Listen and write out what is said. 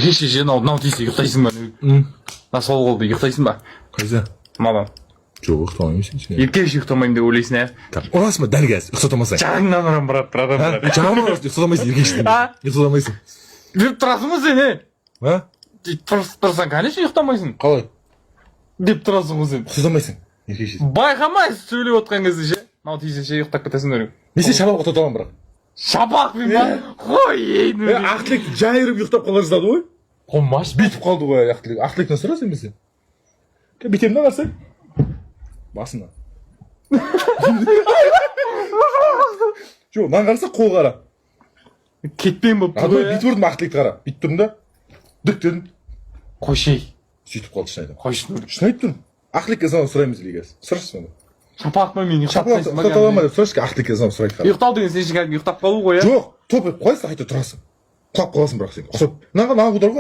Шеше мынау тисе ұйықтайсың ба? Мына сол қолды ұйықтайсың ба? Қайда? Маған. Жоқ, ұйықтамаймын сен. Еркеш ұйықтамаймын деп ойлайсың, ә? Ұрасың ба дәл қазір, ұйықтамасаң? Жағыңнан ұрам, брат. Жағыңнан ұрасың, ұйықтамайсың, еркештен. Ұйықтамайсың. Деп тұрасың ба сен, ә? Тұрсаң, конечно, ұйықтамайсың. Қалай? Деп тұрасың ғой сен. Ұйықтамайсың, еркештен. Байқамайсың сөйлеп отқан кезде ше. Мынау тисе ше ұйықтап кетесің өрің. Мен сен шабақ ұйықтата аламын бірақ. Шабақпен ба? Қой, ейін өрің. Ақтілек жайырып ұйықтап қалар жаздады ғой. Қомаш. Бүйтіп қалды ғой Ақтілек. Ақтілектен сұрасың мен сен. Бетемнен қарсай. Басына. Жоқ, маған қараса қол қара. Кетпен болып тұр ғой. Бүйтіп ұрдым Ақтілекті қара. Бүйтіп тұрдым да. Дүк дедім. Қойшей. Сөйтіп қалды шын айтам. Қойшын өрің. Шын айтып тұрмын. Ақтілекке звонып сұраймыз лигасы. Сұрашы сонда. Шапақпен мен ұйықтата аламын деп сұрайшы, Ақтілекке звонып сұрайды қара. Ұйықтау деген сен үшін кәдімгі ұйықтап қалу ғой, ә? Жоқ, топ қойса қайта тұрасың. Құлап қаласың бірақ сен. Мынаған қудар ғой.